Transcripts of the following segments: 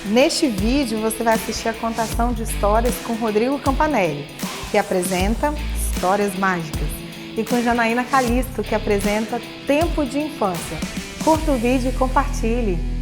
Neste vídeo você vai assistir a contação de histórias com Rodrigo Campanelli, que apresenta Histórias Mágicas, e com Janaína Calisto, que apresenta Tempo de Infância. Curta o vídeo e compartilhe!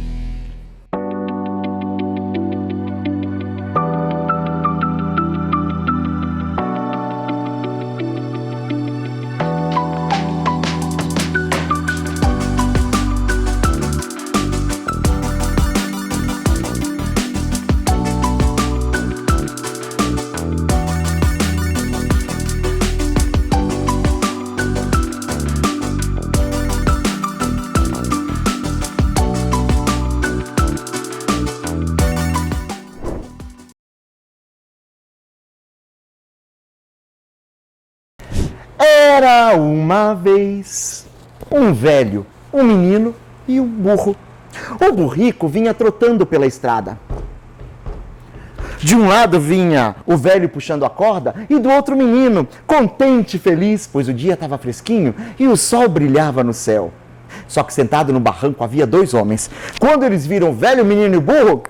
Era uma vez um velho, um menino e um burro. O burrico vinha trotando pela estrada. De um lado vinha o velho puxando a corda e do outro o menino, contente e feliz, pois o dia estava fresquinho e o sol brilhava no céu. Só que sentado no barranco havia dois homens. Quando eles viram o velho, o menino e o burro,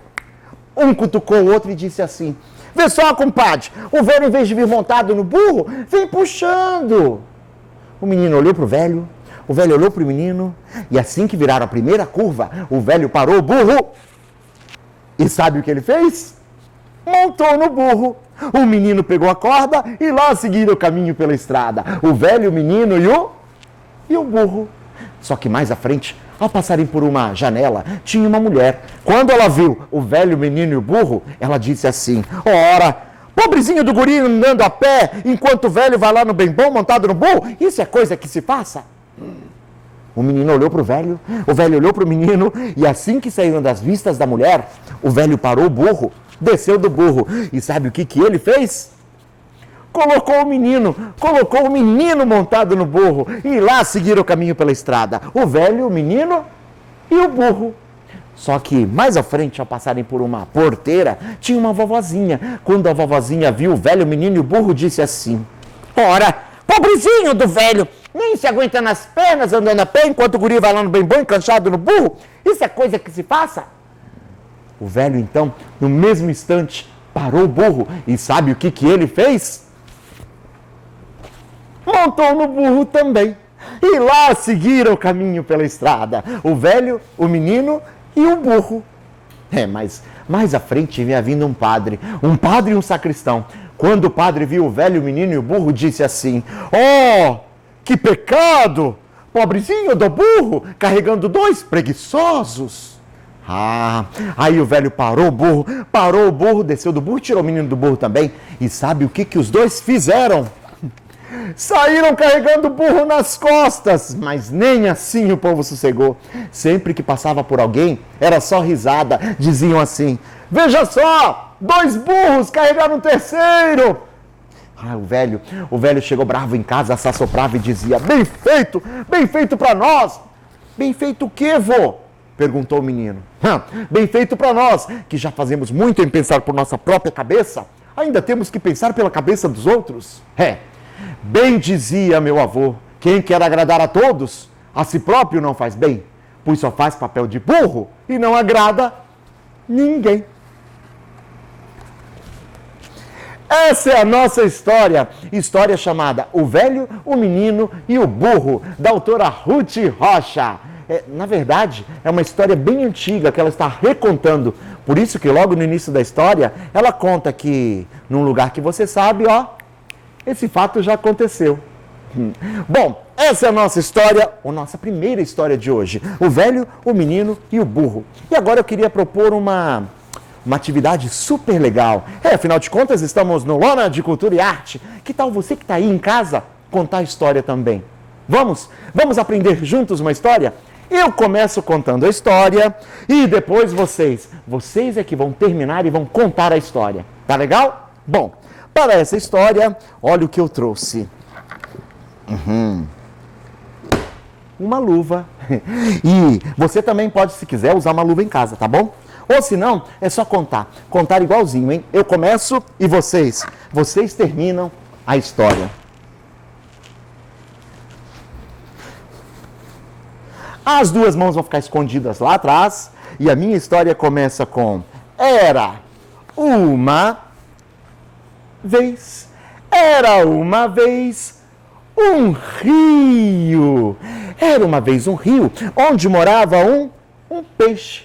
um cutucou o outro e disse assim: "Vê só, compadre, o velho, em vez de vir montado no burro, vem puxando." O menino olhou para o velho olhou para o menino, e assim que viraram a primeira curva, o velho parou o burro. E sabe o que ele fez? Montou no burro. O menino pegou a corda e lá seguiram o caminho pela estrada. O velho, o menino e o burro. Só que mais à frente, ao passarem por uma janela, tinha uma mulher. Quando ela viu o velho, o menino e o burro, ela disse assim: "Ora, pobrezinho do guri andando a pé, enquanto o velho vai lá no bem bom montado no burro, isso é coisa que se faça?" O menino olhou para o velho olhou para o menino, e assim que saíram das vistas da mulher, o velho parou o burro, desceu do burro, e sabe o que ele fez? Colocou o menino montado no burro, e lá seguiram o caminho pela estrada, o velho, o menino e o burro. Só que mais à frente, ao passarem por uma porteira, tinha uma vovozinha. Quando a vovozinha viu o velho, o menino e o burro, disse assim: "Ora, pobrezinho do velho, nem se aguenta nas pernas andando a pé, enquanto o guri vai lá no bem bom encanchado no burro, isso é coisa que se faça?" O velho, então, no mesmo instante, parou o burro, e sabe o que ele fez? Montou no burro também, e lá seguiram o caminho pela estrada, o velho, o menino e o burro. Mas mais à frente vinha vindo um padre e um sacristão. Quando o padre viu o velho, o menino e o burro, disse assim: "Oh, que pecado! Pobrezinho do burro, carregando dois preguiçosos." Aí o velho parou o burro, desceu do burro, tirou o menino do burro também. E sabe o que os dois fizeram? Saíram carregando o burro nas costas, mas nem assim o povo sossegou. Sempre que passava por alguém, era só risada. Diziam assim: "Veja só, dois burros carregaram um terceiro." O velho chegou bravo em casa, se assoprava e dizia: bem feito pra nós." "Bem feito o quê, vô?" perguntou o menino. "Bem feito pra nós, que já fazemos muito em pensar por nossa própria cabeça, ainda temos que pensar pela cabeça dos outros." Bem dizia meu avô: "Quem quer agradar a todos, a si próprio não faz bem, pois só faz papel de burro e não agrada ninguém." Essa é a nossa história chamada O Velho, o Menino e o Burro, da autora Ruth Rocha. Na verdade, é uma história bem antiga que ela está recontando. Por isso que logo no início da história, ela conta que num lugar que você sabe, esse fato já aconteceu. Bom, essa é a nossa história, a nossa primeira história de hoje. O velho, o menino e o burro. E agora eu queria propor uma atividade super legal. Afinal de contas, estamos no Lona de Cultura e Arte. Que tal você que está aí em casa contar a história também? Vamos aprender juntos uma história? Eu começo contando a história e depois vocês é que vão terminar e vão contar a história. Tá legal? Bom, para essa história, olha o que eu trouxe. Uma luva. E você também pode, se quiser, usar uma luva em casa, tá bom? Ou se não, é só contar. Contar igualzinho, hein? Eu começo e vocês terminam a história. As duas mãos vão ficar escondidas lá atrás. E a minha história começa com: Era uma vez. Era uma vez um rio. Era uma vez um rio onde morava um peixe.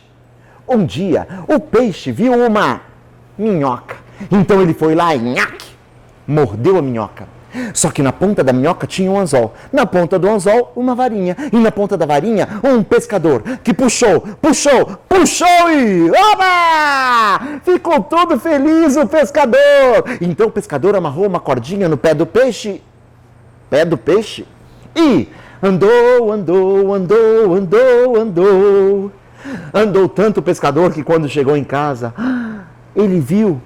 Um dia, o peixe viu uma minhoca. Então ele foi lá e nhaque, mordeu a minhoca. Só que na ponta da minhoca tinha um anzol. Na ponta do anzol, uma varinha. E na ponta da varinha, um pescador que puxou e... Oba! Ficou todo feliz o pescador. Então o pescador amarrou uma cordinha no pé do peixe. E andou. Andou tanto o pescador que quando chegou em casa, ele viu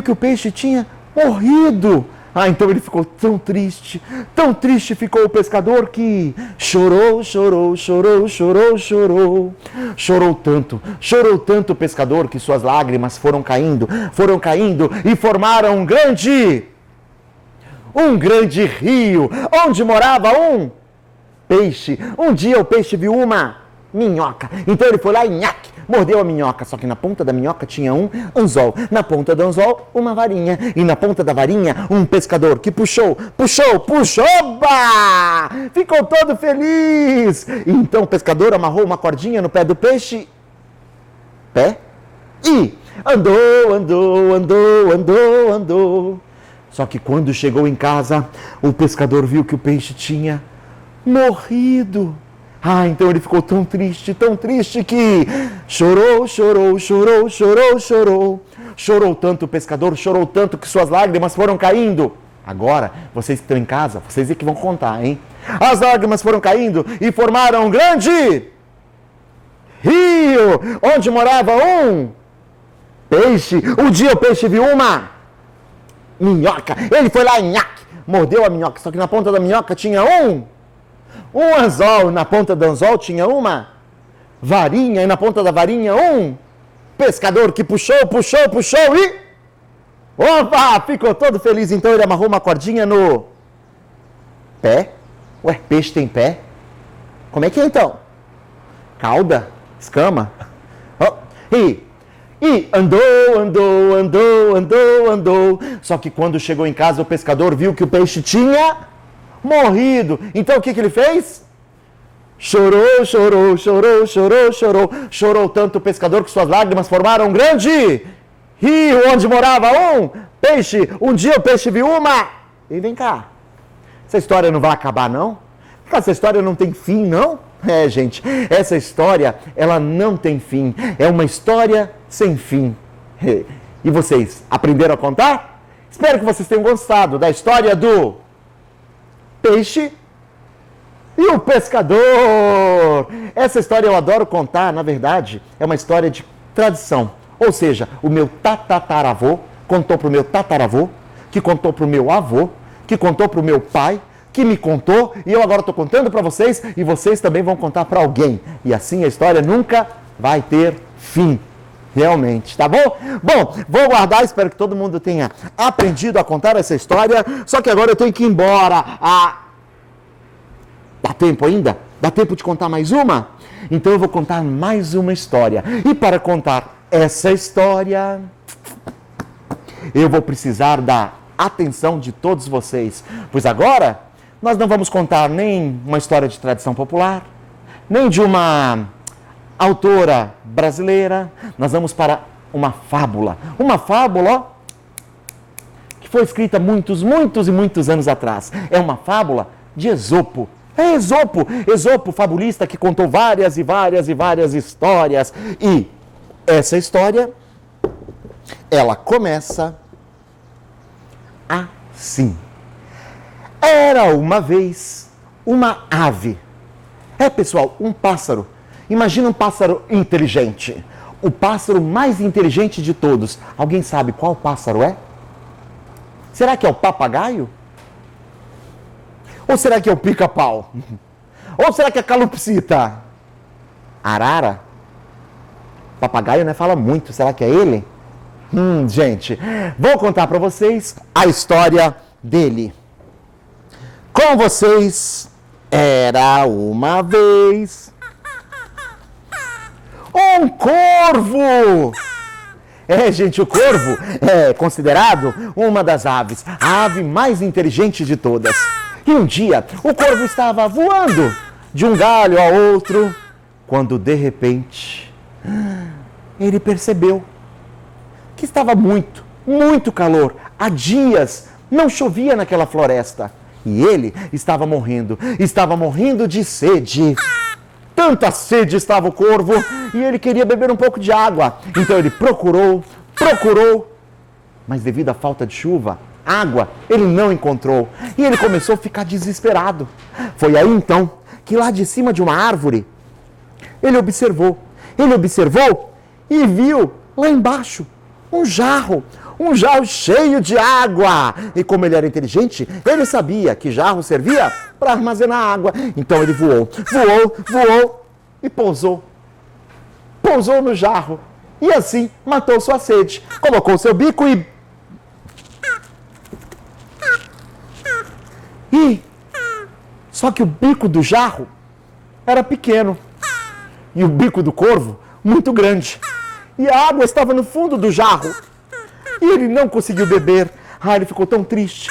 que o peixe tinha morrido. Então ele ficou tão triste ficou o pescador que chorou. Chorou tanto o pescador que suas lágrimas foram caindo e formaram um grande rio, onde morava um peixe. Um dia o peixe viu uma minhoca, então ele foi lá e nhaque, mordeu a minhoca, só que na ponta da minhoca tinha um anzol, na ponta do anzol uma varinha, e na ponta da varinha um pescador que puxou, oba! Ficou todo feliz. Então o pescador amarrou uma cordinha no pé do peixe, e andou. Só que quando chegou em casa, o pescador viu que o peixe tinha morrido. Então ele ficou tão triste que chorou. Chorou tanto o pescador, chorou tanto que suas lágrimas foram caindo. Agora, vocês que estão em casa, vocês é que vão contar, hein? As lágrimas foram caindo e formaram um grande rio, onde morava um peixe. Um dia o peixe viu uma minhoca. Ele foi lá e nhaque, mordeu a minhoca, só que na ponta da minhoca tinha um anzol, na ponta do anzol tinha uma varinha, e na ponta da varinha um pescador que puxou e... Opa! Ficou todo feliz, então ele amarrou uma cordinha no pé. Ué, peixe tem pé? Como é que é então? Cauda? Escama? E andou. Só que quando chegou em casa, o pescador viu que o peixe tinha morrido. Então o que ele fez? Chorou tanto o pescador que suas lágrimas formaram um grande rio, onde morava um peixe. Um dia o peixe viu uma... E vem cá, essa história não vai acabar não? Essa história não tem fim não? Gente, essa história, ela não tem fim. É uma história sem fim. E vocês aprenderam a contar? Espero que vocês tenham gostado da história do peixe e o pescador. Essa história eu adoro contar, na verdade, é uma história de tradição. Ou seja, o meu tataravô contou para o meu tataravô, que contou para o meu avô, que contou para o meu pai, que me contou, e eu agora estou contando para vocês, e vocês também vão contar para alguém. E assim a história nunca vai ter fim. Realmente, tá bom? Bom, vou guardar, espero que todo mundo tenha aprendido a contar essa história, só que agora eu tenho que ir embora. Dá tempo ainda? Dá tempo de contar mais uma? Então eu vou contar mais uma história. E para contar essa história, eu vou precisar da atenção de todos vocês, pois agora nós não vamos contar nem uma história de tradição popular, nem de uma autora brasileira, nós vamos para uma fábula. Uma fábula, ó, que foi escrita muitos e muitos anos atrás. É uma fábula de Esopo. É Esopo, fabulista que contou várias histórias. E essa história, ela começa assim. Era uma vez uma ave. Pessoal, um pássaro. Imagina um pássaro inteligente. O pássaro mais inteligente de todos. Alguém sabe qual pássaro é? Será que é o papagaio? Ou será que é o pica-pau? Ou será que é a calopsita? Arara? Papagaio, né? Fala muito. Será que é ele? Gente, vou contar para vocês a história dele. Com vocês, era uma vez um corvo. Gente, o corvo é considerado uma das aves, a ave mais inteligente de todas. E um dia, o corvo estava voando de um galho a outro, quando de repente, ele percebeu que estava muito calor. Há dias não chovia naquela floresta. E ele estava morrendo de sede. Tanta sede estava o corvo e ele queria beber um pouco de água. Então ele procurou, mas devido à falta de chuva, água ele não encontrou. E ele começou a ficar desesperado. Foi aí então que lá de cima de uma árvore, ele observou e viu lá embaixo um jarro cheio de água. E como ele era inteligente, ele sabia que jarro servia para armazenar água. Então ele voou e pousou no jarro. E assim matou sua sede. Colocou seu bico Só que o bico do jarro era pequeno. E o bico do corvo muito grande. E a água estava no fundo do jarro. E ele não conseguiu beber. Ele ficou tão triste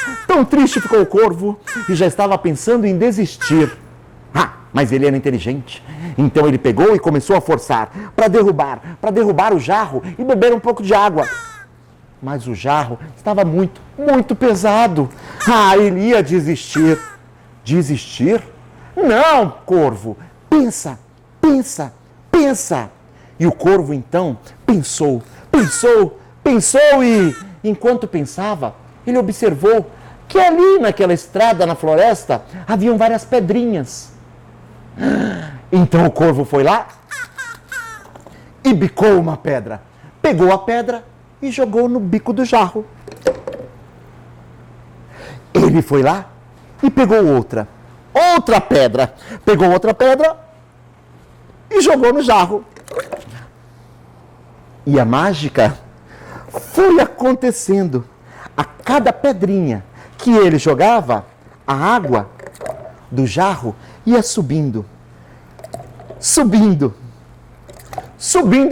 ficou o corvo e já estava pensando em desistir. Mas ele era inteligente. Então ele pegou e começou a forçar para derrubar o jarro e beber um pouco de água. Mas o jarro estava muito pesado. Ele ia desistir. Desistir? Não, corvo. Pensa. E o corvo então pensou e, enquanto pensava, ele observou que ali naquela estrada na floresta haviam várias pedrinhas. Então o corvo foi lá e bicou uma pedra. Pegou a pedra e jogou no bico do jarro. Ele foi lá e pegou outra pedra. Pegou outra pedra e jogou no jarro. E a mágica foi acontecendo. A cada pedrinha que ele jogava, a água do jarro ia subindo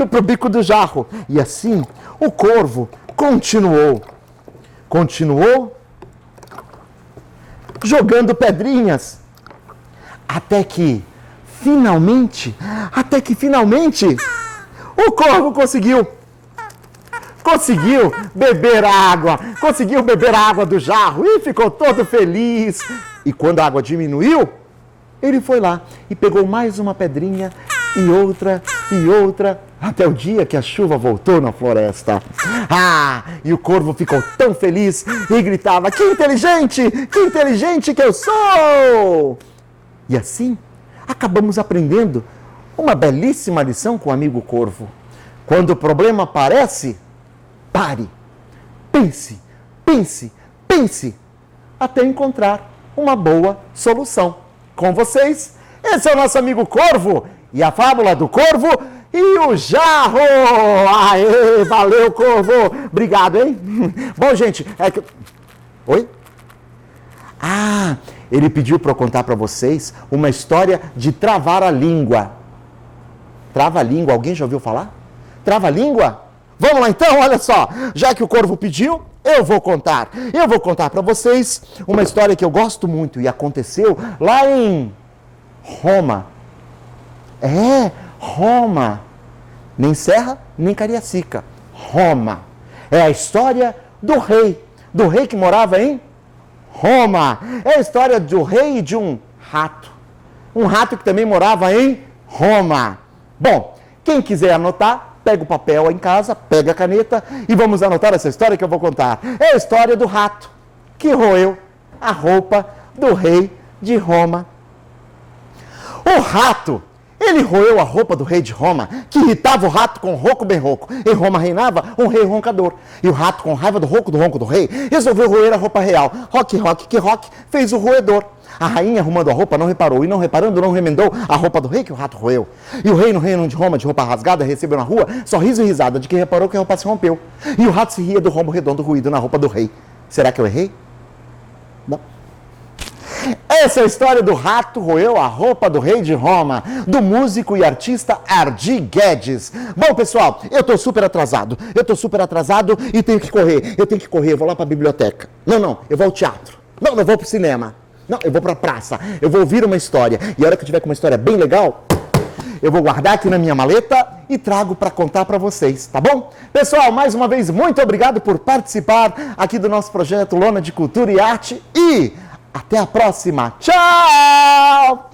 para o bico do jarro. E assim o corvo continuou jogando pedrinhas até que finalmente o corvo conseguiu beber a água do jarro e ficou todo feliz. E quando a água diminuiu, ele foi lá e pegou mais uma pedrinha e outra, até o dia que a chuva voltou na floresta. E o corvo ficou tão feliz e gritava: que inteligente que eu sou! E assim, acabamos aprendendo uma belíssima lição com o amigo corvo. Quando o problema aparece, pare, pense, até encontrar uma boa solução. Com vocês, esse é o nosso amigo corvo e a fábula do corvo e o jarro. Aê, valeu, corvo. Obrigado, hein? Bom, gente, Oi? Ele pediu para eu contar para vocês uma história de travar a língua. Trava-língua, alguém já ouviu falar? Trava-língua? Vamos lá então, olha só. Já que o corvo pediu, eu vou contar. Eu vou contar para vocês uma história que eu gosto muito e aconteceu lá em Roma. Roma. Nem Serra, nem Cariacica. Roma. É a história do rei que morava em Roma. É a história do rei e de um rato. Um rato que também morava em Roma. Bom, quem quiser anotar, pega o papel em casa, pega a caneta e vamos anotar essa história que eu vou contar. É a história do rato que roeu a roupa do rei de Roma. O rato, ele roeu a roupa do rei de Roma, que irritava o rato com um ronco bem rouco. Em Roma reinava um rei roncador. E o rato, com raiva do ronco do rei, resolveu roer a roupa real. Roque, fez o roedor. A rainha, arrumando a roupa, não reparou, e não reparando, não remendou a roupa do rei que o rato roeu. E o rei, no reino de Roma, de roupa rasgada, recebeu na rua sorriso e risada de quem reparou que a roupa se rompeu. E o rato se ria do rombo redondo ruído na roupa do rei. Será que eu errei? Não. Essa é a história do rato roeu a roupa do rei de Roma, do músico e artista Ardi Guedes. Bom, pessoal, eu tô super atrasado e tenho que correr. Eu vou lá pra biblioteca. Não, eu vou ao teatro. Não, eu vou pro cinema. Não, eu vou pra praça. Eu vou ouvir uma história. E a hora que eu tiver com uma história bem legal, eu vou guardar aqui na minha maleta e trago para contar para vocês, tá bom? Pessoal, mais uma vez, muito obrigado por participar aqui do nosso projeto Lona de Cultura e Arte e até a próxima. Tchau!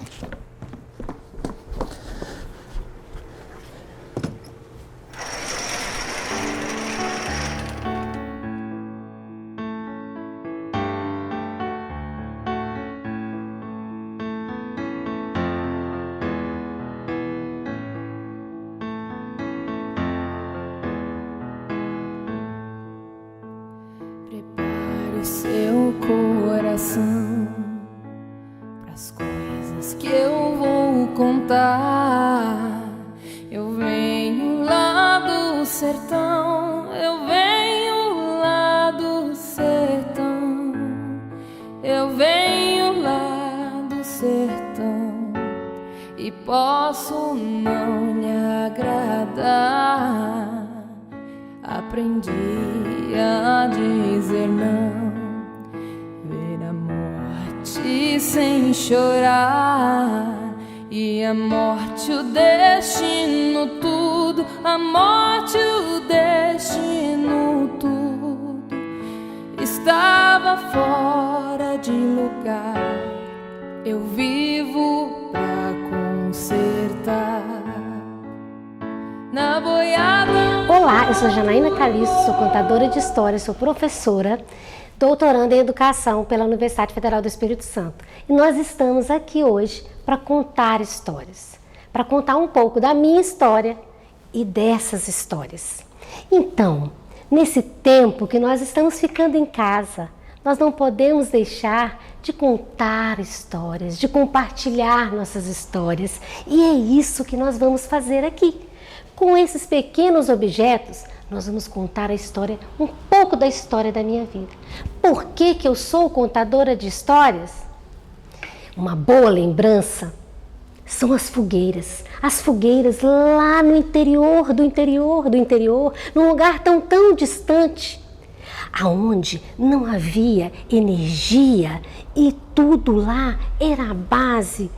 Seu coração pras coisas que eu vou contar. Eu venho lá do sertão, eu venho lá do sertão, eu venho lá do sertão e posso não lhe agradar. Aprendi a dizer não, ver a morte sem chorar, e a morte o destino tudo, a morte o destino tudo, estava fora de lugar. Eu vivo pra consertar na boiada. Olá, eu sou Janaína Calisto, sou contadora de histórias, sou professora, doutoranda em Educação pela Universidade Federal do Espírito Santo. E nós estamos aqui hoje para contar histórias, para contar um pouco da minha história e dessas histórias. Então, nesse tempo que nós estamos ficando em casa, nós não podemos deixar de contar histórias, de compartilhar nossas histórias. E é isso que nós vamos fazer aqui. Com esses pequenos objetos, nós vamos contar a história, um pouco da história da minha vida. Por que que eu sou contadora de histórias? Uma boa lembrança são as fogueiras. As fogueiras lá no interior do interior do interior, num lugar tão distante, aonde não havia energia e tudo lá era a base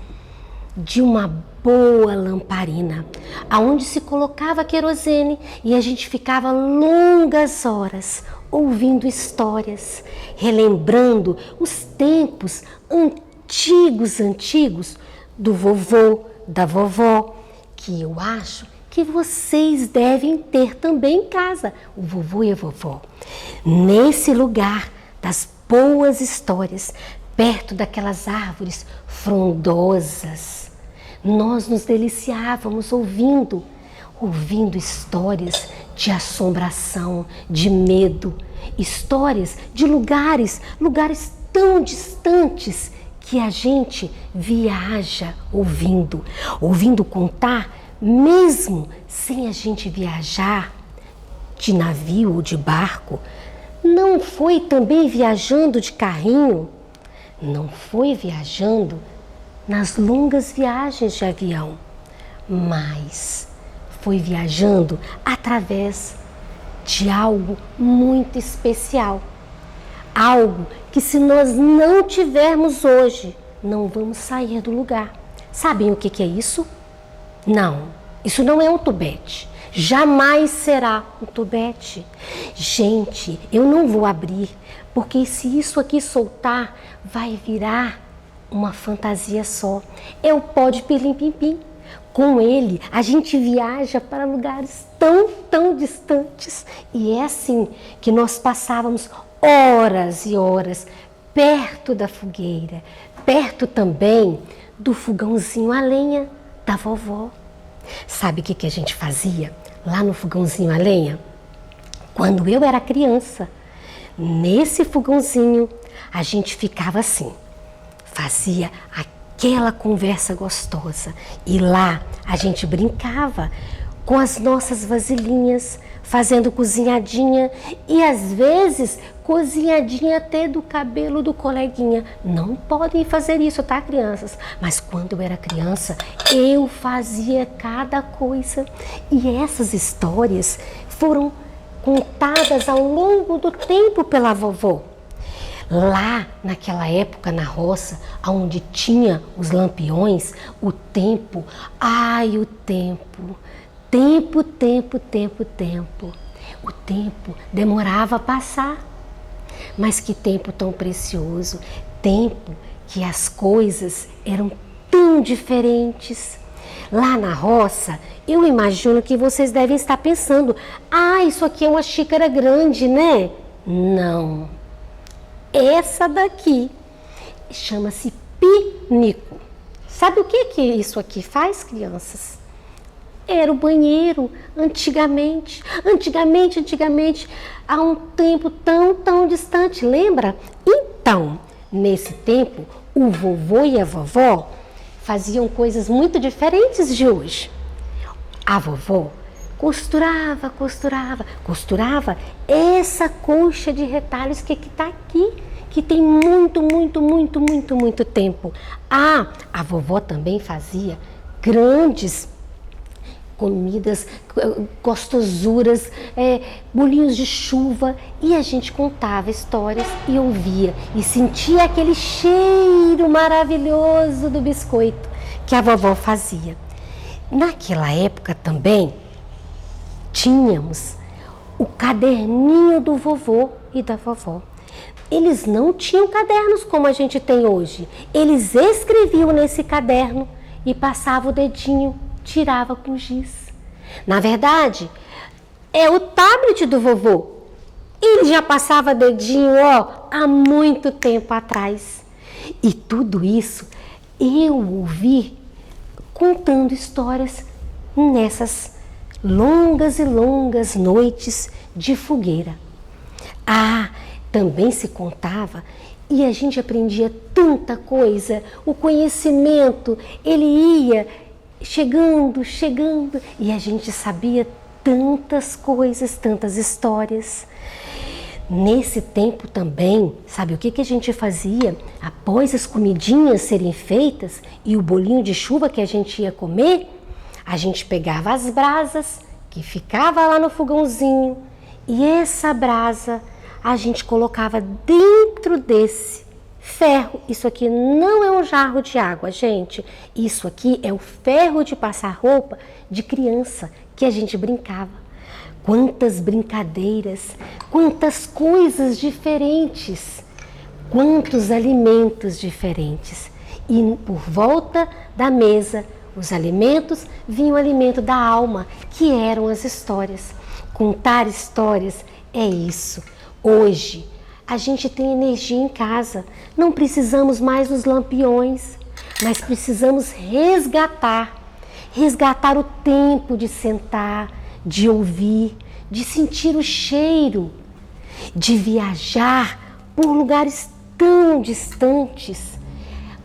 de uma boa lamparina, aonde se colocava querosene e a gente ficava longas horas ouvindo histórias, relembrando os tempos antigos do vovô, da vovó, que eu acho que vocês devem ter também em casa, o vovô e a vovó. Nesse lugar das boas histórias, perto daquelas árvores frondosas, nós nos deliciávamos ouvindo histórias de assombração, de medo, histórias de lugares tão distantes que a gente viaja ouvindo contar, mesmo sem a gente viajar de navio ou de barco. Não foi também viajando de carrinho, não foi viajando nas longas viagens de avião, mas foi viajando através de algo muito especial. Algo que, se nós não tivermos hoje, não vamos sair do lugar. Sabem o que é isso? Não, isso não é um tubete. Jamais será um tubete. Gente, eu não vou abrir, porque se isso aqui soltar, vai virar uma fantasia só. É o pó de pirlim-pim-pim. Com ele, a gente viaja para lugares tão distantes. E é assim que nós passávamos horas e horas perto da fogueira, perto também do fogãozinho a lenha da vovó. Sabe o que a gente fazia lá no fogãozinho a lenha? Quando eu era criança, nesse fogãozinho, a gente ficava assim, fazia aquela conversa gostosa. E lá a gente brincava com as nossas vasilhinhas, fazendo cozinhadinha e às vezes cozinhadinha até do cabelo do coleguinha. Não podem fazer isso, tá, crianças? Mas quando eu era criança, eu fazia cada coisa. E essas histórias foram contadas ao longo do tempo pela vovó. Lá naquela época, na roça, onde tinha os lampiões, o tempo, o tempo demorava a passar. Mas que tempo tão precioso, tempo que as coisas eram tão diferentes. Lá na roça, eu imagino que vocês devem estar pensando, isso aqui é uma xícara grande, né? Não. Essa daqui chama-se pinico. Sabe o que isso aqui faz, crianças? Era o banheiro antigamente, há um tempo tão distante, lembra? Então, nesse tempo, o vovô e a vovó faziam coisas muito diferentes de hoje. A vovó costurava essa colcha de retalhos que está aqui, que tem muito tempo. A vovó também fazia grandes comidas, gostosuras, bolinhos de chuva, e a gente contava histórias e ouvia e sentia aquele cheiro maravilhoso do biscoito que a vovó fazia. Naquela época também tínhamos o caderninho do vovô e da vovó. Eles não tinham cadernos como a gente tem hoje. Eles escreviam nesse caderno e passavam o dedinho, tirava com giz. Na verdade, é o tablet do vovô. Ele já passava dedinho, há muito tempo atrás. E tudo isso eu ouvi contando histórias nessas longas e longas noites de fogueira. Também se contava e a gente aprendia tanta coisa. O conhecimento, ele ia chegando e a gente sabia tantas coisas, tantas histórias. Nesse tempo também, sabe o que a gente fazia? Após as comidinhas serem feitas e o bolinho de chuva que a gente ia comer, a gente pegava as brasas que ficava lá no fogãozinho e essa brasa a gente colocava dentro desse ferro. Isso aqui não é um jarro de água, gente. Isso aqui é o ferro de passar roupa de criança que a gente brincava. Quantas brincadeiras, quantas coisas diferentes, quantos alimentos diferentes. E por volta da mesa, os alimentos, vinha o alimento da alma, que eram as histórias. Contar histórias é isso. Hoje, a gente tem energia em casa, não precisamos mais dos lampiões, mas precisamos resgatar o tempo de sentar, de ouvir, de sentir o cheiro, de viajar por lugares tão distantes,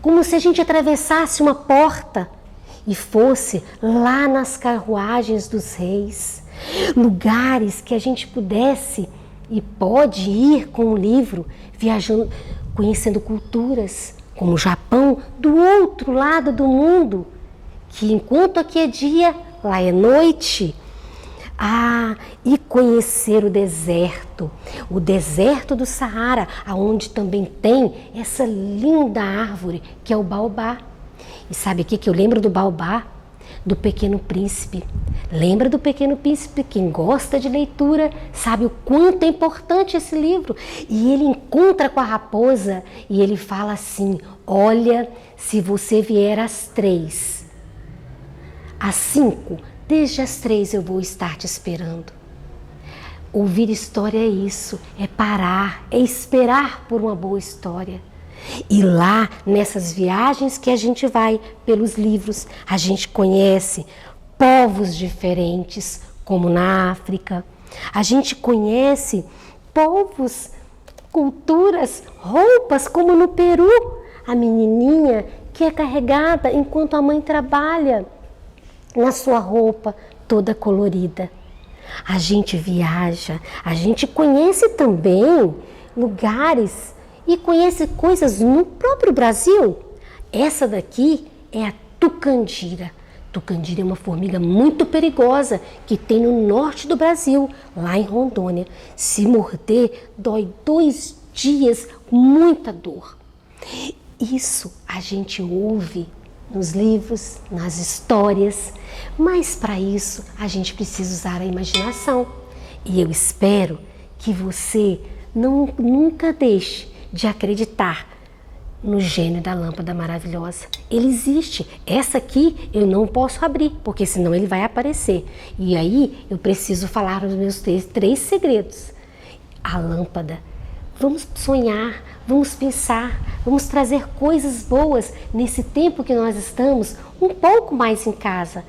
como se a gente atravessasse uma porta e fosse lá nas carruagens dos reis, lugares que a gente pudesse e pode ir com o livro, viajando, conhecendo culturas, como o Japão, do outro lado do mundo, que enquanto aqui é dia, lá é noite. E conhecer o deserto do Saara, onde também tem essa linda árvore que é o baobá. E sabe o que eu lembro do baobá? Do Pequeno Príncipe. Lembra do Pequeno Príncipe? Quem gosta de leitura sabe o quanto é importante esse livro. E ele encontra com a raposa e ele fala assim: olha, se você vier às 3, às 5, desde as 3 eu vou estar te esperando. Ouvir história é isso, é parar, é esperar por uma boa história. E lá, nessas viagens que a gente vai pelos livros, a gente conhece povos diferentes, como na África. A gente conhece povos, culturas, roupas, como no Peru. A menininha que é carregada enquanto a mãe trabalha na sua roupa, toda colorida. A gente viaja, a gente conhece também lugares e conhece coisas no próprio Brasil. Essa daqui é a tucandira. Tucandira é uma formiga muito perigosa que tem no norte do Brasil, lá em Rondônia. Se morder, dói 2 dias, muita dor. Isso a gente ouve nos livros, nas histórias, mas para isso a gente precisa usar a imaginação. E eu espero que você nunca deixe de acreditar no gênio da lâmpada maravilhosa. Ele existe. Essa aqui eu não posso abrir, porque senão ele vai aparecer. E aí eu preciso falar os meus 3 segredos. A lâmpada. Vamos sonhar, vamos pensar, vamos trazer coisas boas nesse tempo que nós estamos um pouco mais em casa.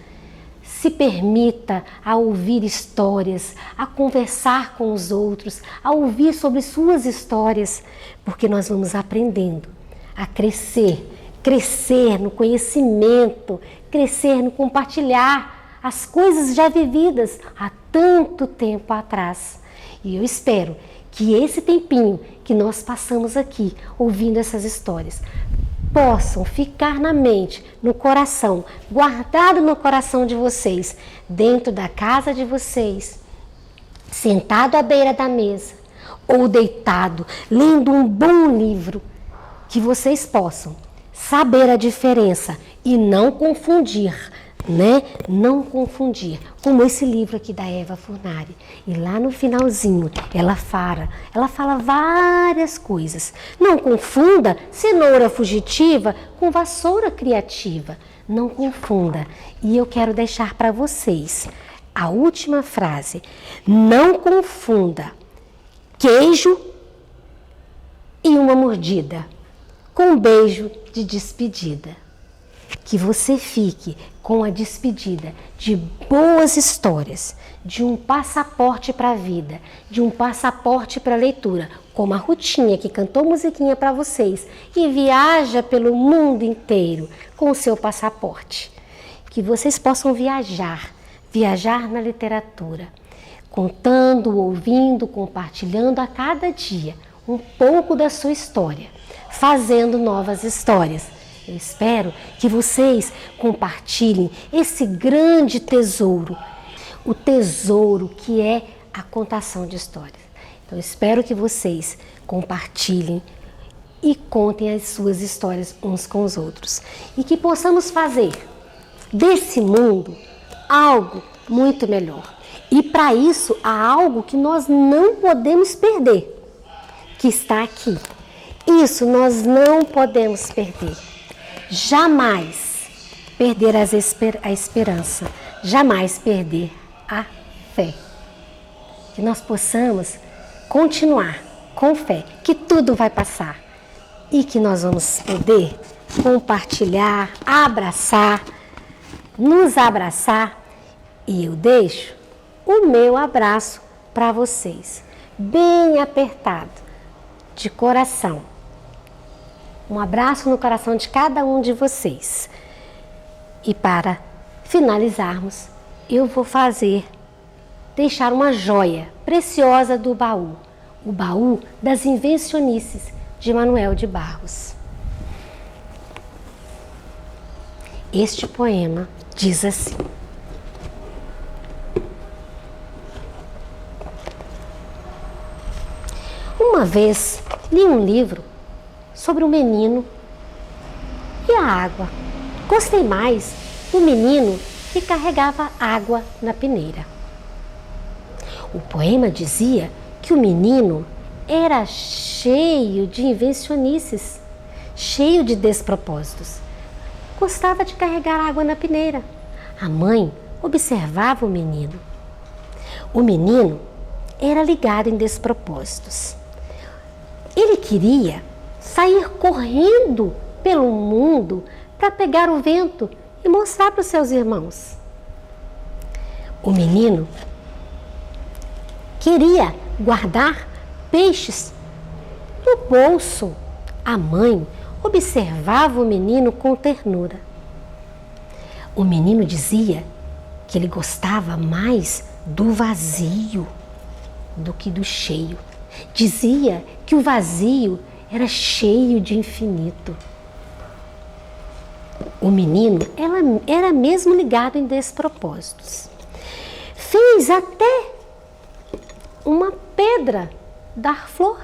Se permita a ouvir histórias, a conversar com os outros, a ouvir sobre suas histórias, porque nós vamos aprendendo a crescer no conhecimento, crescer no compartilhar as coisas já vividas há tanto tempo atrás. E eu espero que esse tempinho que nós passamos aqui ouvindo essas histórias possam ficar na mente, no coração, guardado no coração de vocês, dentro da casa de vocês, sentado à beira da mesa ou deitado, lendo um bom livro, que vocês possam saber a diferença e não confundir, né? Não confundir, como esse livro aqui da Eva Furnari. E lá no finalzinho ela fala várias coisas. Não confunda cenoura fugitiva com vassoura criativa. Não confunda. E eu quero deixar para vocês a última frase. Não confunda queijo e uma mordida com um beijo de despedida. Que você fique com a despedida de boas histórias, de um passaporte para a vida, de um passaporte para a leitura, como a Rutinha que cantou musiquinha para vocês e viaja pelo mundo inteiro com o seu passaporte. Que vocês possam viajar na literatura, contando, ouvindo, compartilhando a cada dia um pouco da sua história, fazendo novas histórias. Eu espero que vocês compartilhem esse grande tesouro, o tesouro que é a contação de histórias. Então, eu espero que vocês compartilhem e contem as suas histórias uns com os outros. E que possamos fazer desse mundo algo muito melhor. E para isso, há algo que nós não podemos perder, que está aqui. Isso nós não podemos perder. Jamais perder a esperança, jamais perder a fé. Que nós possamos continuar com fé, que tudo vai passar e que nós vamos poder compartilhar, abraçar, nos abraçar. E eu deixo o meu abraço para vocês, bem apertado, de coração. Um abraço no coração de cada um de vocês. E para finalizarmos, eu vou deixar uma joia preciosa do baú. O baú das invencionices de Manuel de Barros. Este poema diz assim: uma vez li um livro sobre um menino e a água. Gostei mais do menino que carregava água na peneira. O poema dizia que o menino era cheio de invencionices, cheio de despropósitos. Gostava de carregar água na peneira. A mãe observava o menino. O menino era ligado em despropósitos. Ele queria sair correndo pelo mundo para pegar o vento e mostrar para os seus irmãos. O menino queria guardar peixes no bolso. A mãe observava o menino com ternura. O menino dizia que ele gostava mais do vazio do que do cheio. Dizia que o vazio era cheio de infinito. O menino era mesmo ligado em despropósitos. Fez até uma pedra dar flor.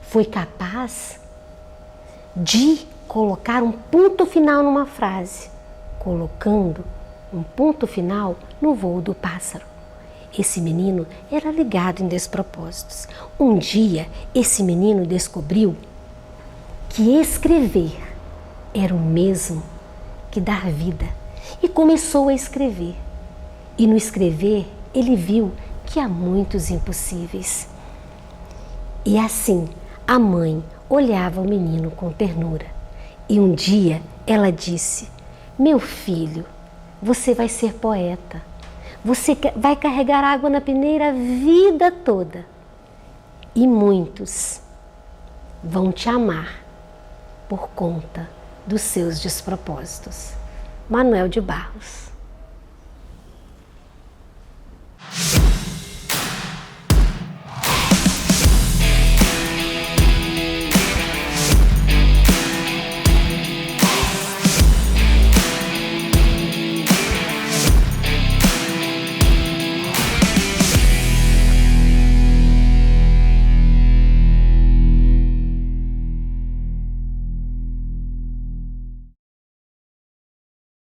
Foi capaz de colocar um ponto final numa frase, colocando um ponto final no voo do pássaro. Esse menino era ligado em despropósitos. Um dia, esse menino descobriu que escrever era o mesmo que dar vida e começou a escrever. E no escrever, ele viu que há muitos impossíveis. E assim, a mãe olhava o menino com ternura. E um dia ela disse: meu filho, você vai ser poeta. Você vai carregar água na peneira a vida toda. E muitos vão te amar por conta dos seus despropósitos. Manuel de Barros.